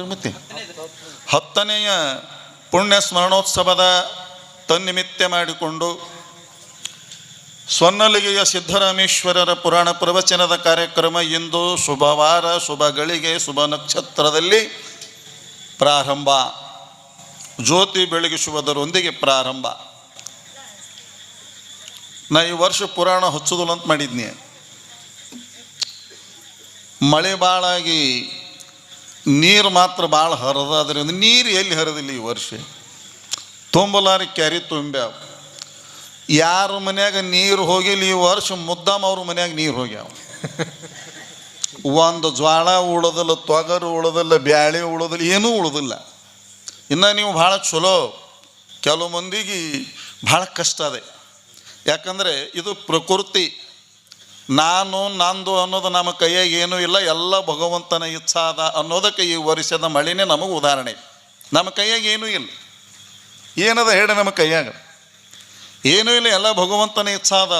ಮತ್ತೆ 10ನೆಯ ಪುಣ್ಯ ಸ್ಮರಣೋತ್ಸವದ ತನ್ನಿಮಿತ್ತ ಮಾಡಿಕೊಂಡು ಸ್ವರ್ಣಲಿಗೆಯ ಸಿದ್ದರಾಮೇಶ್ವರರ ಪುರಾಣ ಪ್ರವಚನದ ಕಾರ್ಯಕ್ರಮ ಇಂದು ಶುಭವಾರ, ಶುಭ ಗಳಿಗೆ, ಶುಭ ನಕ್ಷತ್ರದಲ್ಲಿ ಪ್ರಾರಂಭ. ಜ್ಯೋತಿ ಬೆಳಗಿಸುವುದರೊಂದಿಗೆ ಪ್ರಾರಂಭ. ನಾ ಈ ವರ್ಷ ಪುರಾಣ ಹಚ್ಚೋದಿಲ್ಲ ಅಂತ ಮಾಡಿದ್ನಿ. ಮಳೆ ಭಾಳಾಗಿ ನೀರು ಮಾತ್ರ ಭಾಳ ಹರಿದ್ರಿಂದ ನೀರು ಎಲ್ಲಿ ಹರಿದಿಲ್ಲ ಈ ವರ್ಷ. ತುಂಬಲಾರಿ ಕ್ಯಾರಿ ತುಂಬ್ಯಾವ. ಯಾರ ಮನ್ಯಾಗ ನೀರು ಹೋಗಿಲ್ಲ ಈ ವರ್ಷ ಮುದ್ದಾಮ ಅವ್ರ ಮನ್ಯಾಗ ನೀರು ಹೋಗ್ಯಾವ. ಒಂದು ಜ್ವಾಳ ಉಳೋದಿಲ್ಲ, ತೊಗರು ಉಳೋದಿಲ್ಲ, ಬ್ಯಾಳೆ ಉಳೋದಿಲ್ಲ, ಏನೂ ಉಳೋದಿಲ್ಲ. ಇನ್ನು ನೀವು ಭಾಳ ಚಲೋ. ಕೆಲವು ಮಂದಿಗೆ ಭಾಳ ಕಷ್ಟ ಅದೆ. ಯಾಕಂದರೆ ಇದು ಪ್ರಕೃತಿ. ನಾನು ನಂದು ಅನ್ನೋದು ನಮ್ಮ ಕೈಯಾಗ ಏನೂ ಇಲ್ಲ, ಎಲ್ಲ ಭಗವಂತನ ಇಚ್ಛಾದ ಅನ್ನೋದಕ್ಕೆ ಈ ವರ್ಷದ ಮಳೆನೇ ನಮಗೆ ಉದಾಹರಣೆ. ನಮ್ಮ ಕೈಯಾಗ ಏನೂ ಇಲ್ಲ. ಏನದ ಹೇಳಿ, ನಮ್ಮ ಕೈಯಾಗ ಏನೂ ಇಲ್ಲ, ಎಲ್ಲ ಭಗವಂತನ ಇಚ್ಛಾದ,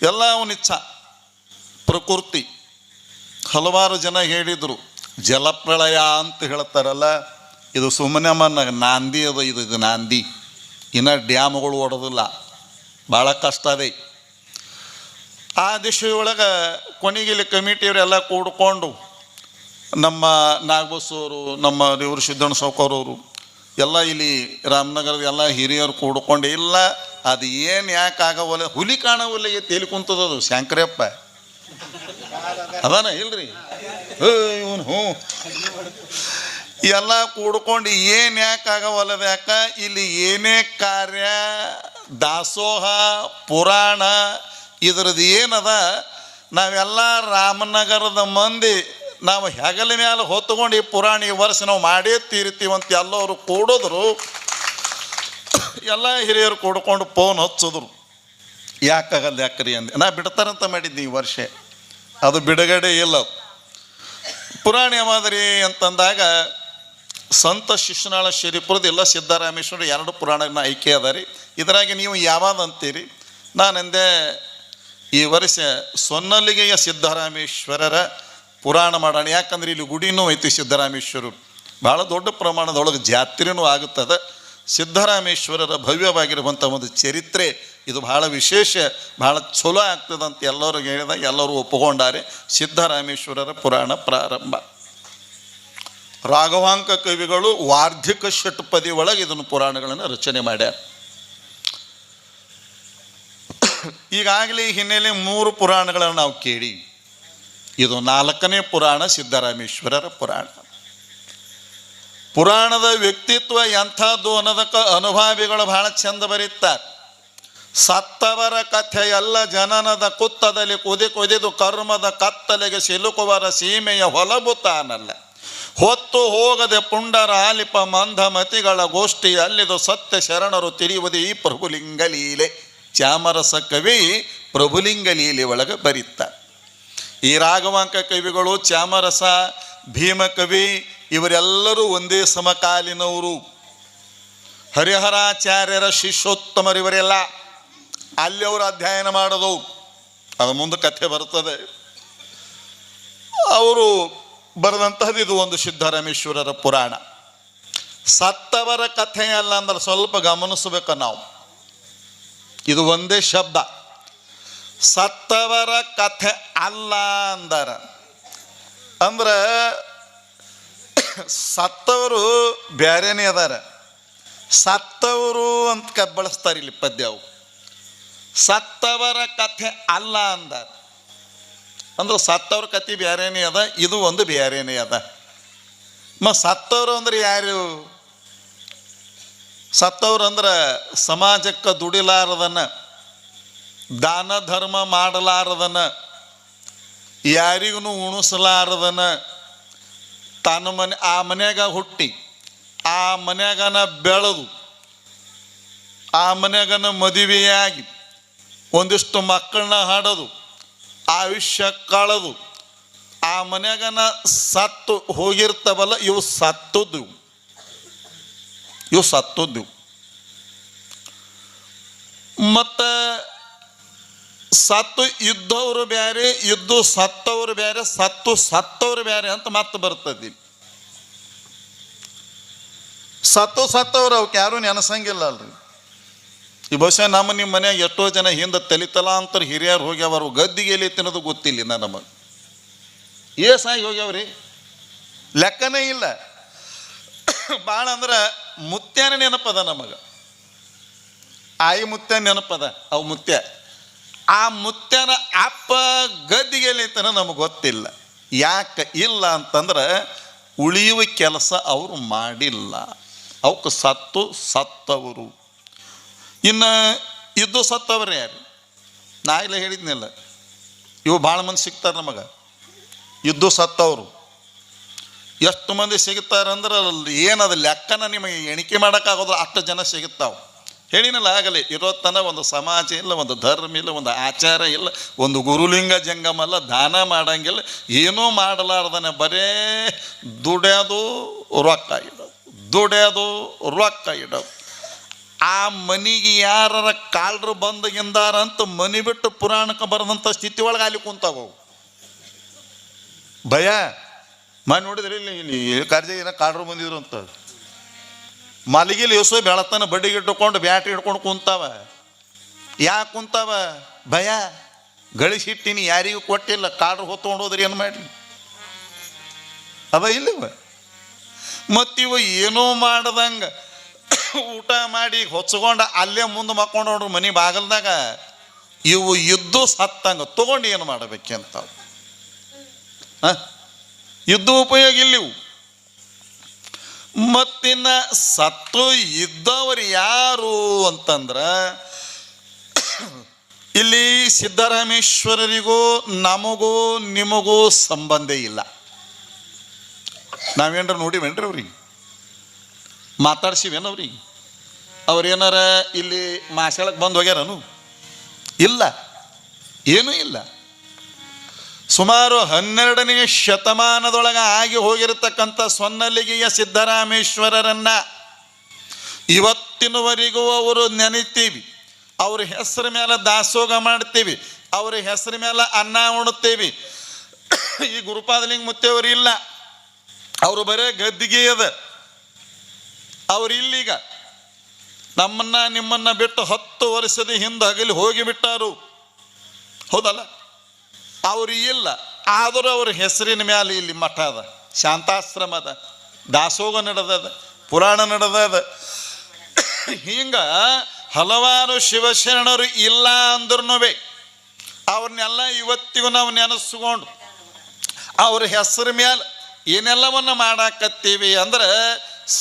ಎಲ್ಲ ಅವನ ಇಚ್ಛಾ, ಪ್ರಕೃತಿ. ಹಲವಾರು ಜನ ಹೇಳಿದರು ಜಲಪ್ರಳಯ ಅಂತ ಹೇಳ್ತಾರಲ್ಲ, ಇದು ಸುಮ್ಮನೆ ನಾಂದಿ ಅದು, ಇದು ನಾಂದಿ. ಇನ್ನು ಡ್ಯಾಮ್ಗಳು ಓಡೋದಿಲ್ಲ, ಭಾಳ ಕಷ್ಟ ಅದೇ. ಆ ದಿಶೆಯೊಳಗೆ ಕೊನೆಗೆ ಇಲ್ಲಿ ಕಮಿಟಿಯವರೆಲ್ಲ ಕೂಡ್ಕೊಂಡು ನಮ್ಮ ನಾಗಬಸವರು, ನಮ್ಮ ಇವರು ಸಿದ್ದಣ್ಣ ಸಾವ್ಕಾರವರು ಎಲ್ಲ ಇಲ್ಲಿ ರಾಮನಗರದ ಎಲ್ಲ ಹಿರಿಯರು ಕೂಡ್ಕೊಂಡು, ಇಲ್ಲ ಅದು ಏನು ಯಾಕೆ ಆಗವಲ್ಲ, ಹುಲಿ ಕಾಣವಲ್ಲ ತೇಲಿ ಕುಂತದದು ಶಂಕರಪ್ಪ ಅದಾನ ಇಲ್ರಿ ಇವನು. ಹ್ಞೂ, ಎಲ್ಲ ಕೂಡ್ಕೊಂಡು ಏನು ಯಾಕೆ ಆಗವಲ್ಲದ, ಯಾಕೆ ಇಲ್ಲಿ ಏನೇ ಕಾರ್ಯ, ದಾಸೋಹ, ಪುರಾಣ ಇದ್ರದ್ದು ಏನದ, ನಾವೆಲ್ಲ ರಾಮನಗರದ ಮಂದಿ ನಾವು ಹೆಗಲ ಮೇಲೆ ಹೊತ್ಕೊಂಡು ಈ ಪುರಾಣ ಈ ವರ್ಷ ನಾವು ಮಾಡೇ ತೀರ್ತೀವಂತ ಎಲ್ಲವರು ಕೂಡಿದ್ರು. ಎಲ್ಲ ಹಿರಿಯರು ಕೂಡ್ಕೊಂಡು ಫೋನ್ ಹಚ್ಚಿದ್ರು, ಯಾಕಾಗಲ್ಲ ಯಾಕ್ರಿ ಅಂದೆ. ನಾ ಬಿಡ್ತಾರಂತ ಮಾಡಿದ್ನಿ ಈ ವರ್ಷ, ಅದು ಬಿಡುಗಡೆ ಇಲ್ಲ. ಪುರಾಣ ಯಾವಾದ್ರಿ ಅಂತಂದಾಗ ಸಂತ ಶಿಶುನಾಳ ಶ್ರೀಪುರದ ಎಲ್ಲ ಸಿದ್ದರಾಮೇಶ್ವರ 2 ಪುರಾಣನ ಆಯ್ಕೆ ಅದ ರೀ. ಇದರಾಗಿ ನೀವು ಯಾವಾದಂತೀರಿ? ನಾನೆಂದೆ ಈ ವರ್ಷ ಸ್ವರ್ಣಲಿಗೆಯ ಸಿದ್ದರಾಮೇಶ್ವರರ ಪುರಾಣ ಮಾಡೋಣ. ಯಾಕಂದ್ರೆ ಇಲ್ಲಿ ಗುಡಿನೂ ಐತಿ ಸಿದ್ದರಾಮೇಶ್ವರರು, ಭಾಳ ದೊಡ್ಡ ಪ್ರಮಾಣದೊಳಗೆ ಜಾತ್ರೆನೂ ಆಗುತ್ತದೆ. ಸಿದ್ದರಾಮೇಶ್ವರರ ಭವ್ಯವಾಗಿರುವಂಥ ಒಂದು ಚರಿತ್ರೆ ಇದು, ಭಾಳ ವಿಶೇಷ, ಭಾಳ ಚಲೋ ಆಗ್ತದಂತ ಎಲ್ಲರೂ ಹೇಳಿದ, ಎಲ್ಲರೂ ಒಪ್ಪಿಕೊಂಡಾರೆ. ಸಿದ್ದರಾಮೇಶ್ವರರ ಪುರಾಣ ಪ್ರಾರಂಭ. ರಾಘವಾಂಕ ಕವಿಗಳು ವಾರ್ಧಿಕ ಷಟ್ಪದಿ ಒಳಗೆ ಇದನ್ನು ಪುರಾಣಗಳನ್ನು ರಚನೆ ಮಾಡ್ಯಾರ. ಈಗಾಗಲೇ ಹಿನ್ನೆಲೆ 3 ಪುರಾಣಗಳನ್ನು ನಾವು ಕೇಳಿ, ಇದು 4ನೇ ಪುರಾಣ ಸಿದ್ದರಾಮೇಶ್ವರರ ಪುರಾಣ. ಪುರಾಣದ ವ್ಯಕ್ತಿತ್ವ ಎಂಥದ್ದು ಅನ್ನೋದಕ್ಕೆ ಅನುಭಾವಿಗಳು ಬಹಳ ಚಂದ ಬರೀತಾರೆ. ಸತ್ತವರ ಕಥೆ ಎಲ್ಲ ಜನನದ ಕುತ್ತದಲ್ಲಿ ಕುದಿದು ಕರ್ಮದ ಕತ್ತಲೆಗೆ ಸಿಲುಕುವರ ಸೀಮೆಯ ಹೊಲಬುತ್ತಾನಲ್ಲ. ಹೊತ್ತು ಹೋಗದೆ ಪುಂಡರ ಆಲಿಪ ಮಂದಮತಿಗಳ ಗೋಷ್ಠಿ ಅಲ್ಲಿದು ಸತ್ಯ ಶರಣರು ತಿರಿಯುವುದು ಈ ಪ್ರಭುಲಿಂಗ ಲೀಲೆ. ಚಾಮರಸ ಕವಿ ಪ್ರಭುಲಿಂಗ ಲೀಲೆ ಒಳಗೆ ಬರೀತಾರೆ. ಈ ರಾಘವಾಂಕ ಕವಿಗಳು, ಚಾಮರಸ, ಭೀಮಕವಿ ಇವರೆಲ್ಲರೂ ಒಂದೇ ಸಮಕಾಲೀನವರು. ಹರಿಹರಾಚಾರ್ಯರ ಶಿಷ್ಯೋತ್ತಮರು ಇವರೆಲ್ಲ. ಅಲ್ಲಿ ಅವರು ಅಧ್ಯಯನ ಮಾಡೋದು, ಅದು ಮುಂದೆ ಕಥೆ ಬರ್ತದೆ. ಅವರು ಬರೆದಂತಹದ್ದು ಇದು ಒಂದು ಸಿದ್ದರಾಮೇಶ್ವರರ ಪುರಾಣ. ಸತ್ತವರ ಕಥೆ ಅಲ್ಲ ಅಂದ್ರೆ ಸ್ವಲ್ಪ ಗಮನಿಸ್ಬೇಕು ನಾವು. ಇದು ಒಂದೇ ಶಬ್ದ, ಸತ್ತವರ ಕಥೆ ಅಲ್ಲ ಅಂದಾರ. ಅಂದ್ರೆ ಸತ್ತವರು ಬೇರೆನೇ ಅದಾರ, ಸತ್ತವರು ಅಂತ ಬಳಸ್ತಾರೆ ಇಲ್ಲಿ ಪದ್ಯ. ಅವು ಸತ್ತವರ ಕಥೆ ಅಲ್ಲ ಅಂದಾರ ಅಂದ್ರೆ ಸತ್ತವ್ರ ಕಥೆ ಬೇರೆನೇ ಅದ, ಇದು ಒಂದು ಬೇರೆನೇ ಅದ. ಸತ್ತವರು ಅಂದ್ರೆ ಯಾರು? ಸತ್ತವ್ರು ಅಂದ್ರೆ ಸಮಾಜಕ್ಕೆ ದುಡಿಲಾರದನ, ದಾನ ಧರ್ಮ ಮಾಡಲಾರದನ, ಯಾರಿಗೂ ಉಣಿಸಲಾರದನ, ತನ್ನ ಆ ಮನ್ಯಾಗ ಹುಟ್ಟಿ, ಆ ಮನ್ಯಾಗನ ಬೆಳೆದು, ಆ ಮನ್ಯಾಗನ ಮದುವೆಯಾಗಿ ಒಂದಿಷ್ಟು ಮಕ್ಕಳನ್ನ ಹಾಡೋದು, ಆಯುಷ್ಯ ಕಳೆದು ಆ ಮನ್ಯಾಗನ ಸತ್ತು ಹೋಗಿರ್ತವಲ್ಲ, ಇವು ಸತ್ತದ್ದು. ಮತ್ತು ಸತ್ತು ಇದ್ದವರು ಬೇರೆ, ಇದ್ದು ಸತ್ತವರು ಬೇರೆ, ಸತ್ತವರು ಬೇರೆ ಅಂತ ಮತ್ತೆ ಬರ್ತದೆ. ಸತ್ತವ್ರು ಅವಕ್ಕೆ ಯಾರೂ ನೆನಸಂಗಿಲ್ಲ ಅಲ್ರಿ. ಈ ಬಹುಶಃ ನಿಮ್ಮ ಮನ್ಯಾಗ ಎಷ್ಟೋ ಜನ ಹಿಂದೆ ತಲಿತಲಾಂತರ ಹಿರಿಯರು ಹೋಗ್ಯಾವರು, ಗದ್ದಿಗೆ ಎಲ್ಲಿ ತಿನ್ನೋದು ಗೊತ್ತಿಲ್ಲ ನಮಗೆ. ಏಸಾಗಿ ಹೋಗ್ಯಾವ್ರಿ, ಲೆಕ್ಕನೇ ಇಲ್ಲ. ಭಾಳ ಅಂದ್ರೆ ಮುತ್ಯಾನ ನೆನಪದ ನಮಗೆ, ಆಯಿ ಮುತ್ಯ ನೆನಪದ. ಅವು ಮುತ್ಯ, ಆ ಮುತ್ಯನ ಅಪ್ಪ ಗದ್ದಿಗೆ ಎಲ್ಲಿ ತನ ನಮಗೆ ಗೊತ್ತಿಲ್ಲ. ಯಾಕೆ ಇಲ್ಲ ಅಂತಂದ್ರೆ ಉಳಿಯುವ ಕೆಲಸ ಅವರು ಮಾಡಿಲ್ಲ, ಅವಕ್ಕೆ ಸತ್ತವರು. ಇನ್ನು ಇದ್ದು ಸತ್ತವ್ರೆ ಯಾರು? ನಾ ಇಲ್ಲ ಹೇಳಿದ್ನಿಲ್ಲ, ಇವು ಭಾಳ ಮಂದಿ ಸಿಗ್ತಾರೆ ನಮಗೆ. ಇದ್ದು ಸತ್ತವರು ಎಷ್ಟು ಮಂದಿ ಸಿಗುತ್ತಾರಂದ್ರೆ ಏನದು ಲೆಕ್ಕನ ನಿಮಗೆ ಎಣಿಕೆ ಮಾಡೋಕ್ಕಾಗೋದ್ರೆ ಅಷ್ಟು ಜನ ಸಿಗುತ್ತಾವೆ. ಹೇಳಿನಲ್ಲ ಆಗಲಿ, ಇರೋತನ ಒಂದು ಸಮಾಜ ಇಲ್ಲ, ಒಂದು ಧರ್ಮ ಇಲ್ಲ, ಒಂದು ಆಚಾರ ಇಲ್ಲ, ಒಂದು ಗುರುಲಿಂಗ ಜಂಗಮ ಅಲ್ಲ, ದಾನ ಮಾಡಂಗಿಲ್ಲ, ಏನೂ ಮಾಡಲಾರ್ದನೆ ಬರೇ ದುಡ್ಯೋದು ರೊಕ್ಕ ಇಡೋದು, ದುಡ್ಯೋದು ರೊಕ್ಕ ಇಡೋದು. ಆ ಮನಿಗೆ ಯಾರ ಕಾಲ್ರು ಬಂದಗಿಂದಾರಂತ ಮನಿ ಬಿಟ್ಟು ಪುರಾಣಕ್ಕೆ ಬರೆದಂಥ ಸ್ಥಿತಿ ಒಳಗೆ ಅಲ್ಲಿ ಕುಂತಾವು. ಭಯ ನೋಡಿದ್ರಿ ಇಲ್ಲಿ ಕಾರ್ಯ ಏನೋ ಕಾಲ್ರು ಬಂದಿದ್ರು ಅಂತ, ಮಲಗಿಲಿ ಯೋಸೋ ಬೆಳತನ ಬಡ್ಡಿಗೆ ಇಟ್ಕೊಂಡು ಬ್ಯಾಟ್ರಿ ಹಿಡ್ಕೊಂಡು ಕುಂತಾವ. ಯಾಕೆ ಕುಂತಾವ? ಭಯ. ಗಳಿಸಿಟ್ಟಿನಿ, ಯಾರಿಗೂ ಕೊಟ್ಟಿಲ್ಲ, ಕಾಡ್ರು ಹೊತ್ಕೊಂಡು ಹೋದ್ರಿ ಏನು ಮಾಡಲಿ? ಅದ ಇಲ್ಲವ. ಮತ್ತಿವ ಏನೋ ಮಾಡ್ದಂಗೆ ಊಟ ಮಾಡಿ ಹೊಚ್ಕೊಂಡು ಅಲ್ಲೇ ಮುಂದೆ ಮಕ್ಕೊಂಡು ನೋಡ್ರಿ ಮನೆ ಬಾಗಲ್ದಾಗ. ಇವು ಇದ್ದು ಸತ್ತಂಗೆ ತೊಗೊಂಡು ಏನು ಮಾಡಬೇಕಂತ ಇದ್ದು ಉಪಯೋಗ ಇಲ್ಲ ಇವು. ಮತ್ತಿನ್ನ ಸತ್ತು ಇದ್ದವರು ಯಾರು ಅಂತಂದ್ರೆ ಇಲ್ಲಿ ಸಿದ್ದರಾಮೇಶ್ವರರಿಗೂ ನಮಗೂ ನಿಮಗೂ ಸಂಬಂಧ ಇಲ್ಲ. ನಾವೇನ್ರ ನೋಡಿವೇನ್ರಿ ಅವ್ರಿಗೆ? ಮಾತಾಡ್ಸಿವೇನವ್ರಿಗೆ? ಅವ್ರೇನಾರ ಇಲ್ಲಿ ಮಾಸಾಳಕ್ಕೆ ಬಂದು ಹೋಗ್ಯಾರನು? ಇಲ್ಲ, ಏನೂ ಇಲ್ಲ. ಸುಮಾರು 12ನೇ ಶತಮಾನದೊಳಗೆ ಆಗಿ ಹೋಗಿರತಕ್ಕಂಥ ಸೊನ್ನಲಿಗೆಯ ಸಿದ್ದರಾಮೇಶ್ವರರನ್ನ ಇವತ್ತಿನವರೆಗೂ ಅವರು ನೆನಿತೀವಿ, ಅವ್ರ ಹೆಸರ ಮೇಲೆ ದಾಸೋಗ ಮಾಡ್ತೀವಿ, ಅವ್ರ ಹೆಸರ ಮೇಲೆ ಅನ್ನ ಉಣ್ತೀವಿ. ಈ ಗುರುಪಾದಲಿಂಗ ಮುತ್ತೇವರು ಇಲ್ಲ, ಅವರು ಬರೇ ಗದ್ದಿಗೆ ಅದ. ಅವ್ರು ಇಲ್ಲೀಗ ನಮ್ಮನ್ನ ನಿಮ್ಮನ್ನ ಬಿಟ್ಟು 10 ವರ್ಷದ ಹಿಂದೆ ಹಗಲಿ ಹೋಗಿಬಿಟ್ಟಾರು, ಹೌದಲ್ಲ? ಅವ್ರು ಇಲ್ಲ, ಆದರೂ ಅವ್ರ ಹೆಸರಿನ ಮೇಲೆ ಇಲ್ಲಿ ಮಠ ಅದ, ಶಾಂತಾಶ್ರಮ ಅದ, ದಾಸೋಗ ನಡೆದದ, ಪುರಾಣ ನಡೆದದ. ಹಿಂಗ ಹಲವಾರು ಶಿವಶರಣರು ಇಲ್ಲ ಅಂದ್ರೂ ಅವ್ರನ್ನೆಲ್ಲ ಇವತ್ತಿಗೂ ನಾವು ನೆನೆಸ್ಕೊಂಡು ಅವ್ರ ಹೆಸರ ಮೇಲೆ ಏನೆಲ್ಲವನ್ನು ಮಾಡಾಕತ್ತೀವಿ ಅಂದ್ರೆ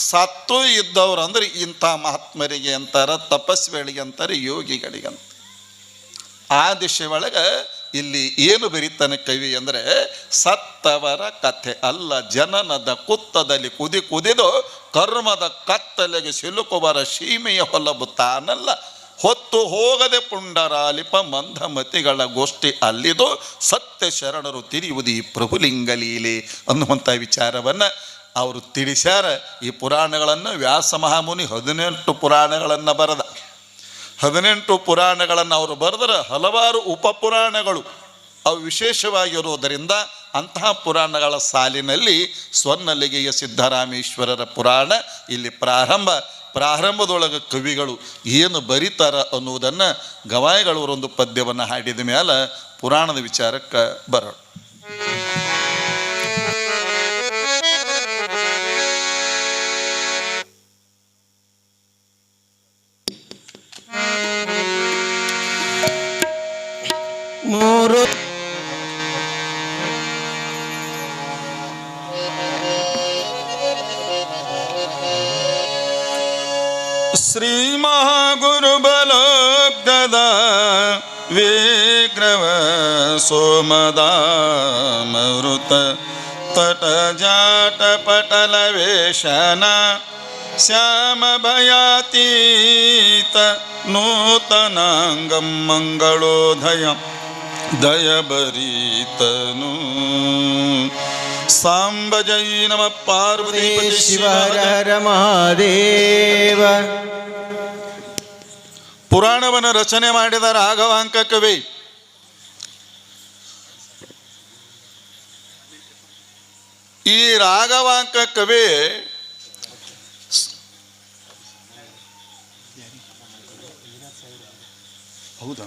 ಸತ್ತು ಇದ್ದವ್ರು ಅಂದ್ರೆ ಇಂಥ ಮಹಾತ್ಮರಿಗೆ ಅಂತಾರೆ, ತಪಸ್ವಿಗಳಿಗೆ ಅಂತಾರೆ, ಯೋಗಿಗಳಿಗಂತ. ಆ ದಿಶೆ ಒಳಗೆ ಇಲ್ಲಿ ಏನು ಬರೀತಾನೆ ಕವಿ ಅಂದರೆ, ಸತ್ತವರ ಕಥೆ ಅಲ್ಲ ಜನನದ ಕುತ್ತದಲ್ಲಿ ಕುದಿದು ಕರ್ಮದ ಕತ್ತಲೆಗೆ ಸಿಲುಕುವರ ಸೀಮೆಯ ಹೊಲಬು ತಾನಲ್ಲ, ಹೊತ್ತು ಹೋಗದೆ ಪುಂಡರಾಲಿಪ ಮಂದಮತಿಗಳ ಗೋಷ್ಠಿ ಅಲ್ಲಿದು, ಸತ್ಯ ಶರಣರು ತಿರಿಯುವುದು ಈ ಪ್ರಭುಲಿಂಗಲೀಲೆ ಅನ್ನುವಂಥ ವಿಚಾರವನ್ನು ಅವರು ತಿಳಿಸ್ಯಾರ. ಈ ಪುರಾಣಗಳನ್ನು ವ್ಯಾಸ ಮಹಾಮುನಿ 18 ಪುರಾಣಗಳನ್ನು ಬರೆದ. 18 ಪುರಾಣಗಳನ್ನು ಅವರು ಬರೆದರೆ ಹಲವಾರು ಉಪಪುರಾಣಗಳು ಅವು ವಿಶೇಷವಾಗಿರುವುದರಿಂದ ಅಂತಹ ಪುರಾಣಗಳ ಸಾಲಿನಲ್ಲಿ ಸ್ವರ್ಣಲಿಗೆಯ ಸಿದ್ದರಾಮೇಶ್ವರರ ಪುರಾಣ ಇಲ್ಲಿ ಪ್ರಾರಂಭದೊಳಗೆ ಕವಿಗಳು ಏನು ಬರೀತಾರ ಅನ್ನುವುದನ್ನು ಗವಾಯಿಗಳವರೊಂದು ಪದ್ಯವನ್ನು ಹಾಡಿದ ಮೇಲೆ ಪುರಾಣದ ವಿಚಾರಕ್ಕೆ ಬರೋಣ. ಶ್ರೀ ಮಹಾಗುರುಬಲೋಬ್ಧದ ವಿಗ್ರಹ ಸೋಮದ ಮರುತ ತಟ ಜಾಟ ಪಟಲ ವೇಷನ ಶ್ಯಾಮ ಭಯಾತೀತ ನೂತನಾಂಗಂ ಮಂಗಳೋದಯ ದಯಬರೀತನು ಸಾಂಬ ಜೈ ನಮ ಪಾರ್ವತಿ ಶಿವರ ಮಹಾದೇವ. ಪುರಾಣವನ್ನು ರಚನೆ ಮಾಡಿದ ರಾಘವಾಂಕ ಕವಿ. ಈ ರಾಘವಾಂಕ ಕವಿ ಹೌದಾ?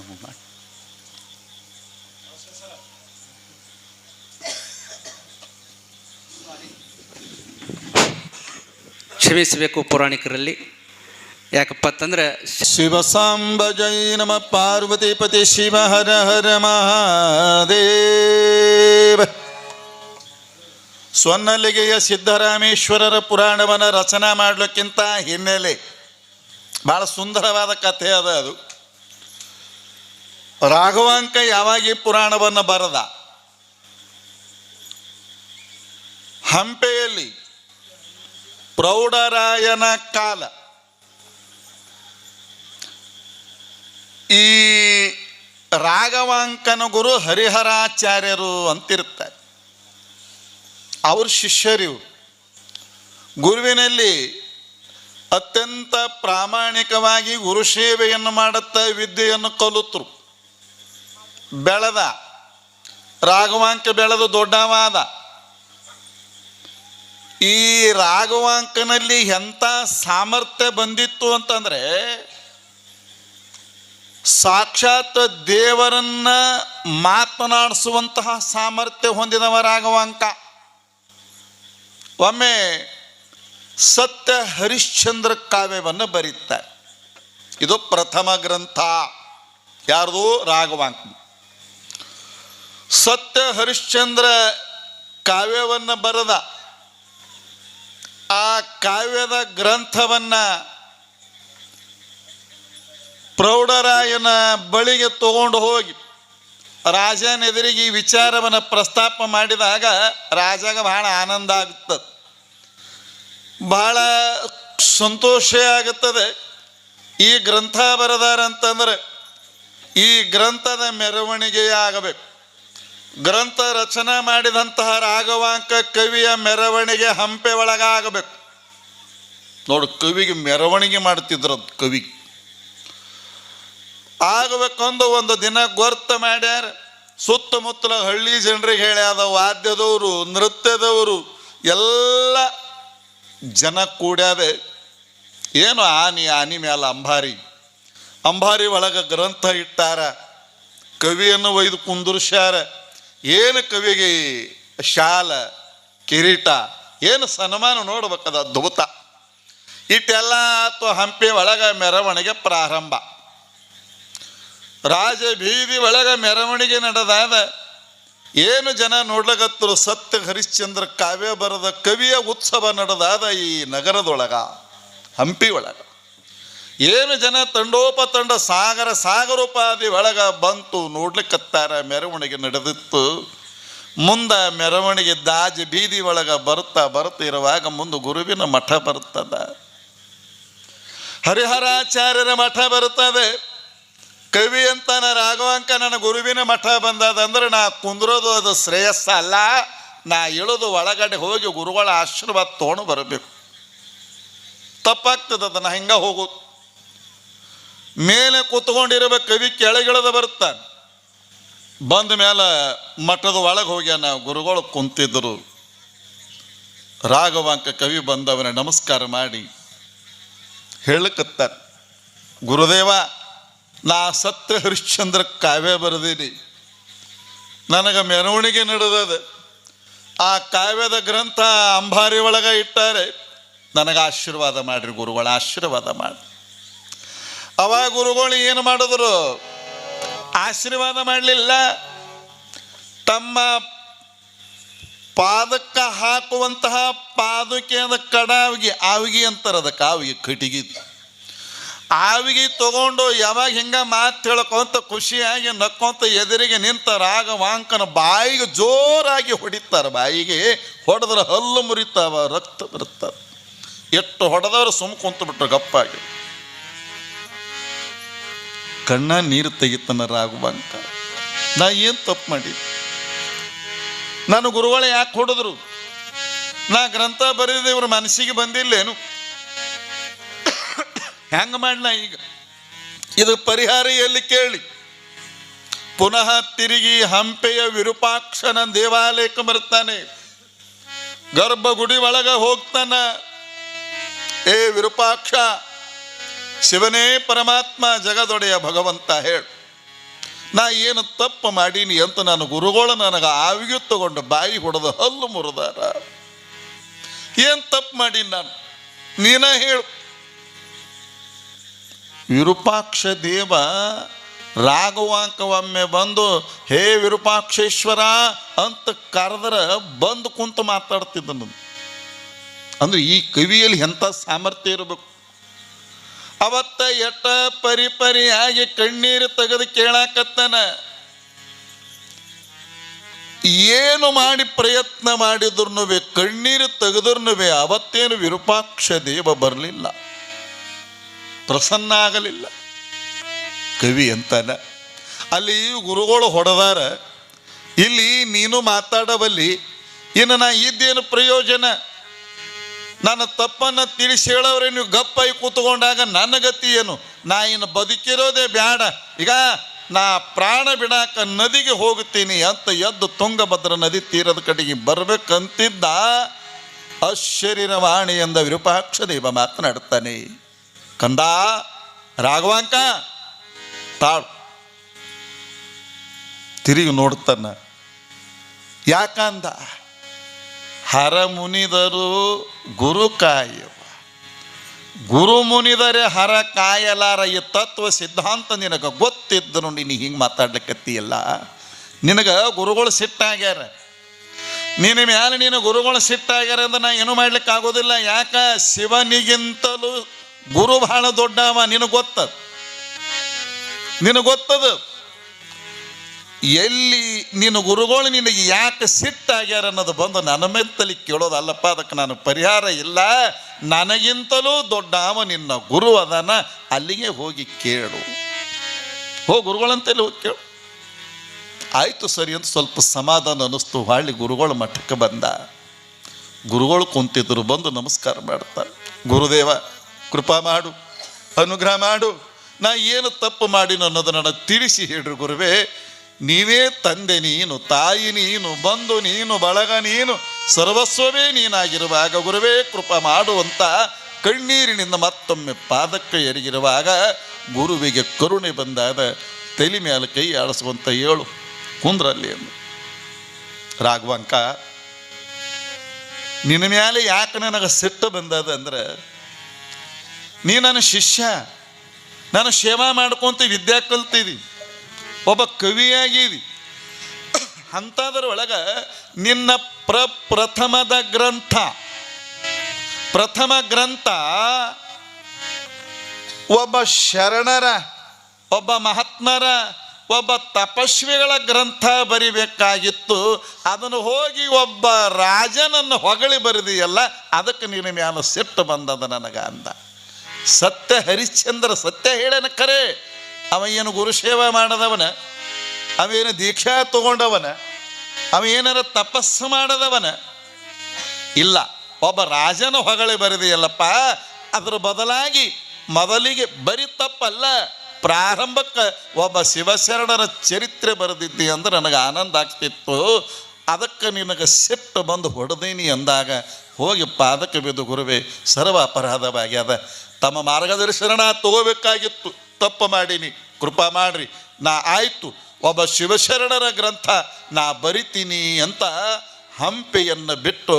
ಕ್ಷಮಿಸಬೇಕು ಪುರಾಣಿಕರಲ್ಲಿ. ಯಾಕಪ್ಪ ಅಂತಂದ್ರೆ ಶಿವ ಸಾಂಬ ಜೈ ನಮ ಪಾರ್ವತಿಪತಿ ಶಿವ ಹರ ಹರ ಮಹಾದೇವ. ಸ್ವರ್ಣಲಿಗೆಯ ಸಿದ್ದರಾಮೇಶ್ವರರ ಪುರಾಣವನ್ನು ರಚನಾ ಮಾಡಲಿಕ್ಕಿಂತ ಹಿನ್ನೆಲೆ ಭಾಳ ಸುಂದರವಾದ ಕಥೆ ಅದ. ಅದು ರಾಘವಾಂಕ ಯಾವಾಗ ಈ ಪುರಾಣವನ್ನು ಬರೆದ, ಹಂಪೆಯಲ್ಲಿ ಪ್ರೌಢರಾಯನ ಕಾಲ. ಈ ರಾಘವಾಂಕನ ಗುರು ಹರಿಹರಾಚಾರ್ಯರು ಅಂತಿರ್ತಾರೆ, ಅವ್ರ ಶಿಷ್ಯರು. ಗುರುವಿನಲ್ಲಿ ಅತ್ಯಂತ ಪ್ರಾಮಾಣಿಕವಾಗಿ ಗುರು ಸೇವೆಯನ್ನು ಮಾಡುತ್ತಾ ವಿದ್ಯೆಯನ್ನು ಕಲಿತರು. ಬೆಳೆದ ರಾಘವಾಂಕ ಬೆಳೆದು ದೊಡ್ಡವಾದ. ಈ ರಾಘವಾಂಕನಲ್ಲಿ ಎಂಥ ಸಾಮರ್ಥ್ಯ ಬಂದಿತ್ತು ಅಂತಂದರೆ, ಸಾಕ್ಷಾತ್ ದೇವರನ್ನ ಮಾತನಾಡಿಸುವಂತಹ ಸಾಮರ್ಥ್ಯ ಹೊಂದಿದವ ರಾಘವಾಂಕ. ಒಮ್ಮೆ ಸತ್ಯ ಹರಿಶ್ಚಂದ್ರ ಕಾವ್ಯವನ್ನು ಬರೀತಾರೆ. ಇದು ಪ್ರಥಮ ಗ್ರಂಥ. ಯಾರ್ದು? ರಾಘವಾಂಕ. ಸತ್ಯ ಹರಿಶ್ಚಂದ್ರ ಕಾವ್ಯವನ್ನು ಬರೆದ. ಆ ಕಾವ್ಯದ ಗ್ರಂಥವನ್ನು ಪ್ರೌಢರಾಯನ ಬಳಿಗೆ ತಗೊಂಡು ಹೋಗಿ ರಾಜನ ಎದುರಿಗೆ ಈ ವಿಚಾರವನ್ನು ಪ್ರಸ್ತಾಪ ಮಾಡಿದಾಗ ರಾಜಾಗ ಬಹಳ ಆನಂದ ಆಗುತ್ತದೆ, ಬಹಳ ಸಂತೋಷ ಆಗುತ್ತದೆ. ಈ ಗ್ರಂಥ ಬರೆದಾರಂತಂದ್ರೆ ಈ ಗ್ರಂಥದ ಮೆರವಣಿಗೆ ಆಗಬೇಕು. ಗ್ರಂಥ ರಚನೆ ಮಾಡಿದಂತಹ ರಾಘವಾಂಕ ಕವಿಯ ಮೆರವಣಿಗೆ ಹಂಪೆ ಒಳಗಾಗಬೇಕು. ನೋಡು, ಕವಿಗೆ ಮೆರವಣಿಗೆ ಮಾಡ್ತಿದ್ರು. ಕವಿ ಆಗಬೇಕಂದು ಒಂದು ದಿನ ಗೊರ್ತ ಮಾಡ್ಯಾರ. ಸುತ್ತಮುತ್ತಲ ಹಳ್ಳಿ ಜನರಿಗೆ ಹೇಳ್ಯಾದ, ವಾದ್ಯದವರು, ನೃತ್ಯದವರು ಎಲ್ಲ ಜನ ಕೂಡ್ಯಾದೆ. ಏನು ಆನಿ ಮ್ಯಾಲ ಅಂಬಾರಿ ಒಳಗೆ ಗ್ರಂಥ ಇಟ್ಟಾರ. ಕವಿಯನ್ನು ಒಯ್ದು ಕುಂದುರ್ಸ್ಯಾರ. ಏನು ಕವಿಗೆ ಶಾಲ ಕಿರೀಟ, ಏನು ಸನ್ಮಾನ ನೋಡ್ಬೇಕದ ಅದ್ಭುತ. ಇಟ್ಟೆಲ್ಲ ಆತು. ಹಂಪಿ ಒಳಗೆ ಮೆರವಣಿಗೆ ಪ್ರಾರಂಭ. ರಾಜ ಬೀದಿ ಒಳಗೆ ಮೆರವಣಿಗೆ ನಡೆದಾದ. ಏನು ಜನ ನೋಡ್ಲಕತ್ತರು. ಸತ್ಯ ಹರಿಶ್ಚಂದ್ರ ಕಾವ್ಯ ಬರೆದ ಕವಿಯ ಉತ್ಸವ ನಡೆದಾದ ಈ ನಗರದೊಳಗ, ಹಂಪಿ ಒಳಗ. ಏನು ಜನ ತಂಡೋಪತಂಡ ಸಾಗರೋಪಾದಿ ಒಳಗ ಬಂತು ನೋಡ್ಲಿಕ್ಕತ್ತಾರ. ಮೆರವಣಿಗೆ ನಡೆದಿತ್ತು. ಮುಂದೆ ಮೆರವಣಿಗೆ ದಾಜ ಬೀದಿ ಒಳಗ ಬರ್ತಾ ಇರುವಾಗ ಮುಂದೆ ಗುರುವಿನ ಮಠ ಬರ್ತದ, ಹರಿಹರಾಚಾರ್ಯರ ಮಠ ಬರ್ತದೆ. ಕವಿ ಅಂತಾನ ರಾಘವಾಂಕ, ನನ್ನ ಗುರುವಿನ ಮಠ ಬಂದದಂದ್ರೆ ನಾ ಕುಂದ್ರೋದು ಅದು ಶ್ರೇಯಸ್ಸ ಅಲ್ಲ, ನಾ ಇಳಿದು ಒಳಗಡೆ ಹೋಗಿ ಗುರುಗಳ ಆಶೀರ್ವಾದ ತೊಗೊಂಡು ಬರಬೇಕು. ತಪ್ಪಾಗ್ತದ ಅದನ್ನ ಹಿಂಗ ಹೋಗೋದು. ಮೇಲೆ ಕೂತ್ಕೊಂಡಿರ್ಬೇಕು. ಕವಿ ಕೆಳಗಿಳದ ಬರ್ತಾನೆ. ಬಂದ ಮೇಲೆ ಮಠದ ಒಳಗೆ ಹೋಗ್ಯಾನ. ಗುರುಗಳು ಕುಂತಿದ್ರು. ರಾಘವಾಂಕ ಕವಿ ಬಂದವನ ನಮಸ್ಕಾರ ಮಾಡಿ ಹೇಳಕತ್ತಾರ, ಗುರುದೇವ, ನಾ ಸತ್ಯ ಹರಿಶ್ಚಂದ್ರ ಕಾವ್ಯ ಬರೆದೀನಿ. ನನಗೆ ಮೆರವಣಿಗೆ ನಡೆದದ. ಆ ಕಾವ್ಯದ ಗ್ರಂಥ ಅಂಬಾರಿ ಒಳಗೆ ಇಟ್ಟಾರೆ. ನನಗೆ ಆಶೀರ್ವಾದ ಮಾಡಿರಿ ಗುರುಗಳ, ಆಶೀರ್ವಾದ ಮಾಡಿ. ಅವಾಗ ಗುರುಗಳು ಏನು ಮಾಡಿದ್ರು? ಆಶೀರ್ವಾದ ಮಾಡಲಿಲ್ಲ. ತಮ್ಮ ಪಾದಕ್ಕೆ ಹಾಕುವಂತಹ ಪಾದುಕೆಯದ ಕಡಾವಿಗೆ, ಆವಿಗೆ ಅಂತಾರೆ ಅದಕ್ಕೆ, ಆವಿಗೆ ಕಟಿಗೆ, ಆವಿಗೆ ತಗೊಂಡು ಯಾವಾಗ ಹಿಂಗ ಮಾತು ಹೇಳ್ಕೊಂತ ಖುಷಿಯಾಗಿ ನಕ್ಕೊಂತ ಎದುರಿಗೆ ನಿಂತ ರಾಘವಾಂಕನ ಬಾಯಿಗೆ ಜೋರಾಗಿ ಹೊಡಿತಾರೆ. ಬಾಯಿಗೆ ಹೊಡೆದ್ರೆ ಹಲ್ಲು ಮುರಿತಾವ, ರಕ್ತ ಬರುತ್ತದೆ. ಎಷ್ಟು ಹೊಡೆದವರು ಸುಮ್ಮ ಕುಂತು ಬಿಟ್ರು ಗಪ್ಪಾಗಿ. ಕಣ್ಣ ನೀರು ತೆಗಿತಾನ ರಾಘವಾಂಕ. ನಾ ಏನು ತಪ್ಪು ಮಾಡಿ? ನಾನು ಗುರುಗಳು ಯಾಕೆ ಹೊಡೆದ್ರು? ನಾ ಗ್ರಂಥ ಬರೆದಿದ್ದೆ, ಇವ್ರ ಮನಸ್ಸಿಗೆ ಬಂದಿಲ್ಲೇನು? ಹೆಂಗ ಮಾಡ್ಲ ಈಗ? ಇದು ಪರಿಹಾರ ಎಲ್ಲಿ ಕೇಳಿ? ಪುನಃ ತಿರುಗಿ ಹಂಪೆಯ ವಿರೂಪಾಕ್ಷನ ದೇವಾಲಯಕ್ಕೆ ಬರ್ತಾನೆ. ಗರ್ಭಗುಡಿ ಒಳಗ ಹೋಗ್ತಾನ. ಏ ವಿರೂಪಾಕ್ಷ, ಶಿವನೇ ಪರಮಾತ್ಮ, ಜಗದೊಡೆಯ ಭಗವಂತ ಹೇಳು, ನಾ ಏನು ತಪ್ಪು ಮಾಡೀನಿ ಅಂತ ನಾನು ಗುರುಗಳು ನನಗೆ ಆವಿಗೆ ತಗೊಂಡು ಬಾಯಿ ಹೊಡೆದು ಹಲ್ಲು ಮುರಿದಾರ. ಏನು ತಪ್ಪು ಮಾಡೀನಿ ನಾನು, ನೀನ ಹೇಳು. ವಿರೂಪಾಕ್ಷ ದೇವ ರಾಘವಾಂಕ ಒಮ್ಮೆ ಬಂದು ಹೇ ವಿರೂಪಾಕ್ಷೇಶ್ವರ ಅಂತ ಕರೆದ್ರೆ ಬಂದು ಕುಂತು ಮಾತಾಡ್ತಿದ್ದನು. ಅಂದ್ರೆ ಈ ಕವಿಯಲ್ಲಿ ಎಂಥ ಸಾಮರ್ಥ್ಯ ಇರಬೇಕು. ಅವತ್ತ ಎಟ್ಟ ಪರಿಪರಿಯಾಗಿ ಕಣ್ಣೀರು ತೆಗೆದು ಕೇಳಾಕತ್ತಾನ. ಏನು ಮಾಡಿ ಪ್ರಯತ್ನ ಮಾಡಿದ್ರು ಕಣ್ಣೀರು ತೆಗೆದ್ರೂ ಅವತ್ತೇನು ವಿರೂಪಾಕ್ಷ ದೇವ ಬರಲಿಲ್ಲ, ಪ್ರಸನ್ನ ಆಗಲಿಲ್ಲ. ಕವಿ ಅಂತಾನ ಅಲ್ಲಿ ಗುರುಗಳು ಹೊಡೆದಾರ, ಇಲ್ಲಿ ನೀನು ಮಾತಾಡಬಲ್ಲಿ, ಇನ್ನು ನಾ ಇದ್ದೇನು ಪ್ರಯೋಜನ? ನನ್ನ ತಪ್ಪನ್ನು ತಿಳಿಸಿ ಹೇಳೋರೆ ನೀವು ಗಪ್ಪಾಗಿ ಕೂತ್ಕೊಂಡಾಗ ನನ್ನ ಗತಿ ಏನು? ನಾ ಇನ್ನು ಬದುಕಿರೋದೇ ಬ್ಯಾಡ, ಈಗ ನಾ ಪ್ರಾಣ ಬಿಡಾಕ ನದಿಗೆ ಹೋಗ್ತೀನಿ ಅಂತ ಎದ್ದು ತುಂಗಭದ್ರ ನದಿ ತೀರದ ಕಡೆಗೆ ಬರ್ಬೇಕಂತಿದ್ದ. ಅಶರೀರವಾಣಿ ಎಂದ ವಿರೂಪಾಕ್ಷ ದೇವ ಮಾತನಾಡ್ತಾನೆ. ಕಂದ ರಾಘವಾಂಕ ತಾಳು. ತಿರುಗಿ ನೋಡ್ತಾನ. ಯಾಕಂದ ಹರ ಮುನಿದರು ಗುರು ಕಾಯವ, ಗುರು ಮುನಿದರೆ ಹರ ಕಾಯಲಾರ. ಈ ತತ್ವ ಸಿದ್ಧಾಂತ ನಿನಗೆ ಗೊತ್ತಿದ್ದನು ನೀನು ಹಿಂಗೆ ಮಾತಾಡ್ಲಿಕ್ಕತ್ತೀಯಲ್ಲ. ನಿನಗೆ ಗುರುಗಳು ಸಿಟ್ಟಾಗ್ಯಾರ, ನಿನ್ನ ಮ್ಯಾಲೆ ನೀನು ಗುರುಗಳು ಸಿಟ್ಟಾಗ್ಯಾರ ಅಂದ್ರೆ ನಾ ಏನು ಮಾಡ್ಲಿಕ್ಕೆ ಆಗೋದಿಲ್ಲ. ಯಾಕ? ಶಿವನಿಗಿಂತಲೂ ಗುರು ಬಹಳ ದೊಡ್ಡವ. ನಿನಗೆ ಗೊತ್ತದ. ಎಲ್ಲಿ ನಿನ್ನ ಗುರುಗಳು ನಿನಗೆ ಯಾಕೆ ಸಿಟ್ಟಾಗ್ಯಾರ ಅನ್ನೋದು ಬಂದು ನನ್ನ ಮೆತ್ತಲಿ ಕೇಳೋದಲ್ಲಪ್ಪ. ಅದಕ್ಕೆ ನಾನು ಪರಿಹಾರ ಇಲ್ಲ. ನನಗಿಂತಲೂ ದೊಡ್ಡವ ನಿನ್ನ ಗುರು ಅದಾನ, ಅಲ್ಲಿಗೆ ಹೋಗಿ ಕೇಳು. ಗುರುಗಳಂತಲ್ಲಿ ಹೋಗಿ ಕೇಳು. ಆಯಿತು ಸರಿ ಅಂತ ಸ್ವಲ್ಪ ಸಮಾಧಾನ ಅನ್ನಿಸ್ತು. ಹೊಳ್ಳಿ ಗುರುಗಳು ಮಠಕ್ಕೆ ಬಂದ. ಗುರುಗಳು ಕುಂತಿದ್ರು, ಬಂದು ನಮಸ್ಕಾರ ಮಾಡ್ತಾರೆ. ಗುರುದೇವ ಕೃಪಾ ಮಾಡು, ಅನುಗ್ರಹ ಮಾಡು, ನಾ ಏನು ತಪ್ಪು ಮಾಡಿನ ಅನ್ನೋದು ನನಗೆ ತಿಳಿಸಿ ಹೇಳ್ರಿ ಗುರುವೇ. ನೀವೇ ತಂದೆ ನೀನು, ತಾಯಿ ನೀನು, ಬಂಧು ನೀನು, ಬಳಗ ನೀನು, ಸರ್ವಸ್ವವೇ ನೀನಾಗಿರುವಾಗ ಗುರುವೇ ಕೃಪಾ ಮಾಡುವಂತ ಕಣ್ಣೀರಿನಿಂದ ಮತ್ತೊಮ್ಮೆ ಪಾದಕ್ಕೆ ಎರಗಿರುವಾಗ ಗುರುವಿಗೆ ಕರುಣೆ ಬಂದಾದ. ತಲೆ ಮೇಲೆ ಕೈ ಆಡಿಸುವಂತ ಹೇಳು ಕುಂದ್ರಲ್ಲಿ ಎಂದು. ರಾಘವಾಂಕ ನಿನ್ನ ಮೇಲೆ ಯಾಕೆ ನನಗೆ ಸಿಟ್ಟು ಬಂದದ ಅಂದ್ರೆ, ನೀ ನನ್ನ ಶಿಷ್ಯ, ನಾನು ಸೇವಾ ಮಾಡ್ಕೊಂತ ವಿದ್ಯಾ ಕಲ್ತಿದ್ದಿ, ಒಬ್ಬ ಕವಿಯಾಗಿದ್ದಿ. ಅಂಥದ್ರೊಳಗೆ ನಿನ್ನ ಪ್ರಥಮ ಗ್ರಂಥ ಒಬ್ಬ ಶರಣರ, ಒಬ್ಬ ಮಹಾತ್ಮರ, ಒಬ್ಬ ತಪಸ್ವಿಗಳ ಗ್ರಂಥ ಬರಿಬೇಕಾಗಿತ್ತು. ಅದನ್ನು ಹೋಗಿ ಒಬ್ಬ ರಾಜನನ್ನು ಹೊಗಳಿ ಬರೆದಿಯಲ್ಲ, ಅದಕ್ಕೆ ನಿನ್ನ ಮ್ಯಾಲ ಸಿಟ್ಟು ಬಂದದ ನನಗ ಅಂದ. ಸತ್ಯ ಹರಿಶ್ಚಂದ್ರ ಸತ್ಯ ಹೇಳನ ಖರೆ. ಅವ ಏನು ಗುರು ಸೇವಾ ಮಾಡದವನ, ಅವೇನು ದೀಕ್ಷಾ ತಗೊಂಡವನ, ಅವ ಏನಾರ ತಪಸ್ಸು ಮಾಡದವನ ಇಲ್ಲ. ಒಬ್ಬ ರಾಜನ ಹೊಗಳಿ ಬರೆದಿಯಲ್ಲಪ್ಪ, ಅದ್ರ ಬದಲಾಗಿ ಮೊದಲಿಗೆ ಬರೀ ತಪ್ಪಲ್ಲ, ಪ್ರಾರಂಭಕ್ಕೆ ಒಬ್ಬ ಶಿವಶರಣರ ಚರಿತ್ರೆ ಬರೆದಿದ್ದಿ ಅಂದ್ರೆ ನನಗೆ ಆನಂದ ಆಗ್ತಿತ್ತು. ಅದಕ್ಕೆ ನಿನಗೆ ಸಿಟ್ಟು ಬಂದು ಹೊಡೆದೀನಿ ಅಂದಾಗ ಹೋಗಿ ಪಾದಕ್ಕೆ ಬಿದ್ದು ಗುರುವೇ ಸರ್ವ ಅಪರಾಧವಾಗ್ಯದ, ತಮ್ಮ ಮಾರ್ಗದರ್ಶನ ತಗೋಬೇಕಾಗಿತ್ತು, ತಪ್ಪು ಮಾಡೀನಿ, ಕೃಪಾ ಮಾಡ್ರಿ, ನಾ ಆಯಿತು ಒಬ್ಬ ಶಿವಶರಣರ ಗ್ರಂಥ ನಾ ಬರಿತೀನಿ ಅಂತ ಹಂಪೆಯನ್ನು ಬಿಟ್ಟು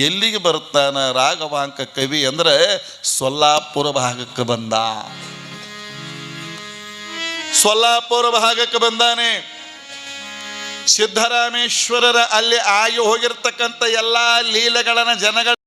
ಎಲ್ಲಿಗೆ ಬರುತ್ತಾನ ರಾಘವಾಂಕ ಕವಿ ಅಂದರೆ ಸೊಲ್ಲಾಪುರ ಭಾಗಕ್ಕೆ ಬಂದ. ಸೊಲ್ಲಾಪುರ ಭಾಗಕ್ಕೆ ಬಂದಾನೆ. ಸಿದ್ದರಾಮೇಶ್ವರರ ಅಲ್ಲಿ ಆಗಿ ಹೋಗಿರ್ತಕ್ಕಂಥ ಎಲ್ಲ ಲೀಲೆಗಳನ್ನು ಜನಗಳು